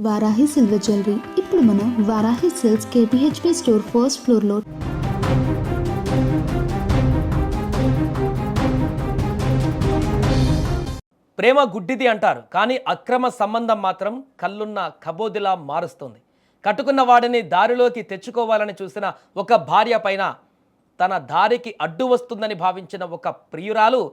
Varahi silver jewellery ఇప్పుడు మన Varahi silks KPHP store first ఫ్లోర్లో. ప్రేమ గుడ్డిది అంటారు, కానీ అక్రమ సంబంధం మాత్రం కళ్ళున్న కబోదిలా మారుస్తుంది. కట్టుకున్న వాడిని దారిలోకి తెచ్చుకోవాలని చూసిన ఒక భార్య పైన తన దారికి అడ్డు వస్తుందని భావించిన ఒక ప్రియురాలు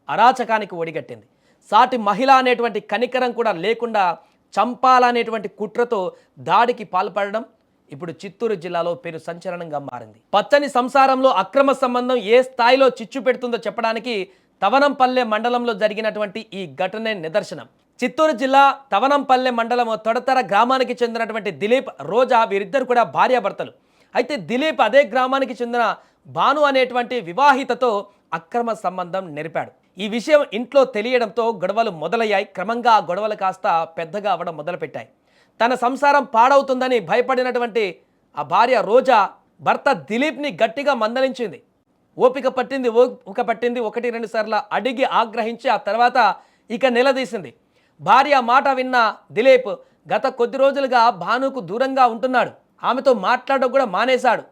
అరాచకానికి ఒడిగట్టింది. సాటి మహిళ అనేటువంటి కనికరం కూడా లేకుండా చంపాలనేటువంటి కుట్రతో దాడికి పాల్పడడం ఇప్పుడు చిత్తూరు జిల్లాలో పెను సంచలనంగా మారింది. పచ్చని సంసారంలో అక్రమ సంబంధం ఏ స్థాయిలో చిచ్చు పెడుతుందో చెప్పడానికి తవనంపల్లె మండలంలో జరిగినటువంటి ఈ ఘటనే నిదర్శనం. చిత్తూరు జిల్లా తవనంపల్లె మండలం తొడతర గ్రామానికి చెందినటువంటి దిలీప్, రోజా వీరిద్దరు కూడా భార్యాభర్తలు. అయితే దిలీప్ అదే గ్రామానికి చెందిన భాను అనేటువంటి వివాహితతో అక్రమ సంబంధం నెరిపాడు. ఈ విషయం ఇంట్లో తెలియడంతో గొడవలు మొదలయ్యాయి. క్రమంగా ఆ గొడవలు కాస్త పెద్దగా అవ్వడం మొదలుపెట్టాయి. తన సంసారం పాడవుతుందని భయపడినటువంటి ఆ భార్య రోజా భర్త దిలీప్ని గట్టిగా మందలించింది. ఓపిక పట్టింది, 1-2 సార్లు అడిగి ఆగ్రహించి ఆ తర్వాత ఇక నిలదీసింది. భార్య మాట విన్న దిలీప్ గత కొద్ది రోజులుగా భానుకు దూరంగా ఉంటున్నాడు. ఆమెతో మాట్లాడడం కూడా మానేశాడు.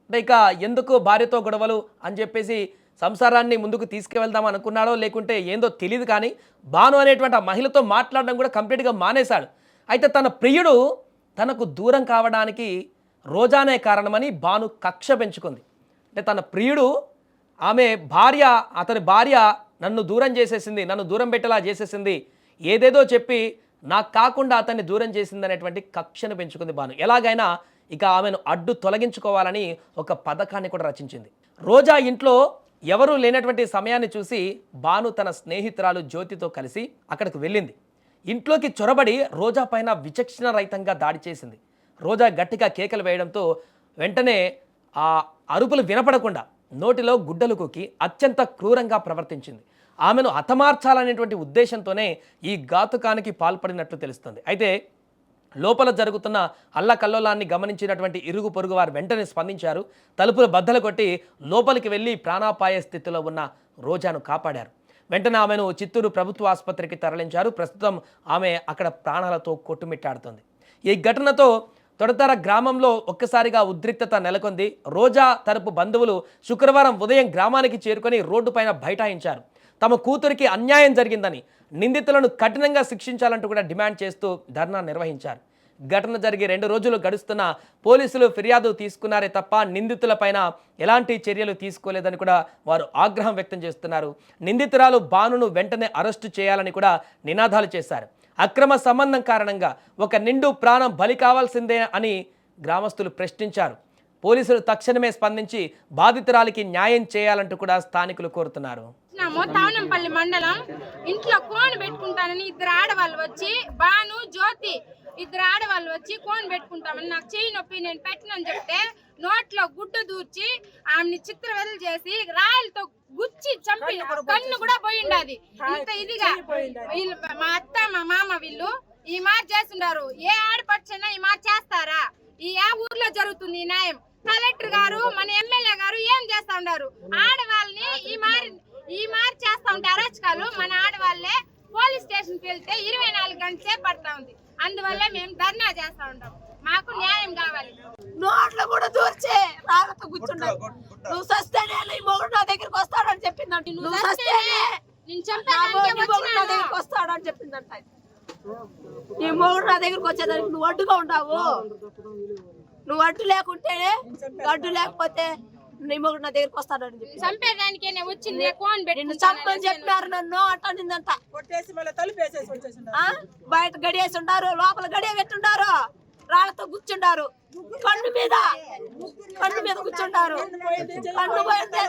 అంటే ఇక ఎందుకు భార్యతో గొడవలు అని చెప్పేసి సంసారాన్ని ముందుకు తీసుకువెళ్దాం అనుకున్నాడో లేకుంటే ఏందో తెలియదు, కానీ భాను అనేటువంటి ఆ మహిళతో మాట్లాడడం కూడా కంప్లీట్గా మానేశాడు. అయితే తన ప్రియుడు తనకు దూరం కావడానికి రోజానే కారణమని భాను కక్ష పెంచుకుంది. అంటే తన ప్రియుడు అతని భార్య నన్ను దూరం చేసేసింది, నన్ను దూరం పెట్టేలా చేసేసింది, ఏదేదో చెప్పి నాకు కాకుండా అతన్ని దూరం చేసింది అనేటువంటి కక్షను పెంచుకుంది భాను. ఎలాగైనా ఇక ఆమెను అడ్డు తొలగించుకోవాలని ఒక పథకాన్ని కూడా రచించింది. రోజా ఇంట్లో ఎవరూ లేనటువంటి సమయాన్ని చూసి భాను తన స్నేహితురాలు జ్యోతితో కలిసి అక్కడికి వెళ్ళింది. ఇంట్లోకి చొరబడి రోజా పైన విచక్షణ రహితంగా దాడి చేసింది. రోజా గట్టిగా కేకలు వేయడంతో వెంటనే ఆ అరుపులు వినపడకుండా నోటిలో గుడ్డలు కొక్కి అత్యంత క్రూరంగా ప్రవర్తించింది. ఆమెను హతమార్చాలనేటువంటి ఉద్దేశంతోనే ఈ ఘాతుకానికి పాల్పడినట్లు తెలుస్తుంది. అయితే లోపల జరుగుతున్న అల్లకల్లోలాన్ని గమనించినటువంటి ఇరుగు పొరుగు వారు వెంటనే స్పందించారు. తలుపులు బద్దలు కొట్టి లోపలికి వెళ్ళి ప్రాణాపాయ స్థితిలో ఉన్న రోజాను కాపాడారు. వెంటనే ఆమెను చిత్తూరు ప్రభుత్వ ఆసుపత్రికి తరలించారు. ప్రస్తుతం ఆమె అక్కడ ప్రాణాలతో కొట్టుమిట్టాడుతుంది. ఈ ఘటనతో తొడతర గ్రామంలో ఒక్కసారిగా ఉద్రిక్తత నెలకొంది. రోజా తరపు బంధువులు శుక్రవారం ఉదయం గ్రామానికి చేరుకొని రోడ్డుపైన బైఠాయించారు. తమ కూతురికి అన్యాయం జరిగిందని, నిందితులను కఠినంగా శిక్షించాలంటూ కూడా డిమాండ్ చేస్తూ ధర్నా నిర్వహించారు. ఘటన జరిగి 2 రోజులు గడుస్తున్న పోలీసులు ఫిర్యాదు తీసుకున్నారే తప్ప నిందితులపైన ఎలాంటి చర్యలు తీసుకోలేదని కూడా వారు ఆగ్రహం వ్యక్తం చేస్తున్నారు. నిందితురాలు భానును వెంటనే అరెస్టు చేయాలని కూడా నినాదాలు చేశారు. అక్రమ సంబంధం కారణంగా ఒక నిండు ప్రాణం బలి కావాల్సిందే అని గ్రామస్తులు ప్రశ్నించారు. పోలీసులు తక్షణమే స్పందించి బాధితురాలికి న్యాయం చేయాలంటూ కూడా స్థానికులు కోరుతున్నారు. తావనంపల్లి మండలం ఇంట్లో కోన్ పెట్టుకుంటానని ఇద్దరు ఆడవాళ్ళు వచ్చి, భాను, జ్యోతి ఇద్దరు ఆడవాళ్ళు వచ్చి కోన్ పెట్టుకుంటామని నాకు చెయ్యి నొప్పి నేను పెట్టనని చెప్తే నోట్లో గుడ్డు దూర్చి ఆమెని చిత్రవెదలు చేసి రాయలతో గుచ్చి చంపి కన్ను కూడా పోయిండది. ఇంత ఇదిగా వీళ్ళు మా అత్త మా మామ వీళ్ళు ఈ మార్ చేస్తున్నారు. ఏ ఆడపడిచినా ఈ మార్ చేస్తారా? ఈ ఊర్లో జరుగుతుంది ఈ న్యాయం. కలెక్టర్ గారు, మన ఎమ్మెల్యే గారు ఏం చేస్తా ఉన్నారు? ఆడవాళ్ళని ఈ మారి చేస్తా ఉంటే అరాచకాలు మన ఆడవాళ్ళే పోలీస్ స్టేషన్కి వెళ్తే 24 గంటల సేపు పడతా ఉంది. అందువల్ల మేము ధర్నా చేస్తా ఉంటాం. మాకు న్యాయం కావాలి. నోట్లో కూడా దూర్చే రాళ్ళతో కూర్చున్నావు. నువ్వు సస్తేనే నీ మొగుడు నా దగ్గరికి వస్తాడని చెప్పిందంట. నువ్వు సస్తేనే నేను చంపేదానికి నా దగ్గరికి వస్తాడని చెప్పిందంట. నీ మొగుడు నా దగ్గరికి వచ్చేదానికి నువ్వు అడ్డుగా ఉంటావు. నువ్వు అడ్డు లేకుంటేనే, అడ్డు లేకపోతే నీ మొగుడు నా దగ్గరికి వస్తాడని చెప్పి చంపేదానికే వచ్చింది. నిన్ను చంపని చెప్పినారు నన్ను అంటానిందంట. బయట గడియేసి ఉండారు, లోపల గడియ పెట్టుండారు, రాళ్లతో కూర్చుండారు, కన్ను మీద కూర్చుంటారు. కన్ను పోయింది,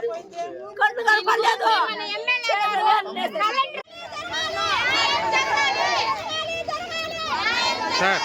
కన్ను కనపడలేదు. సార్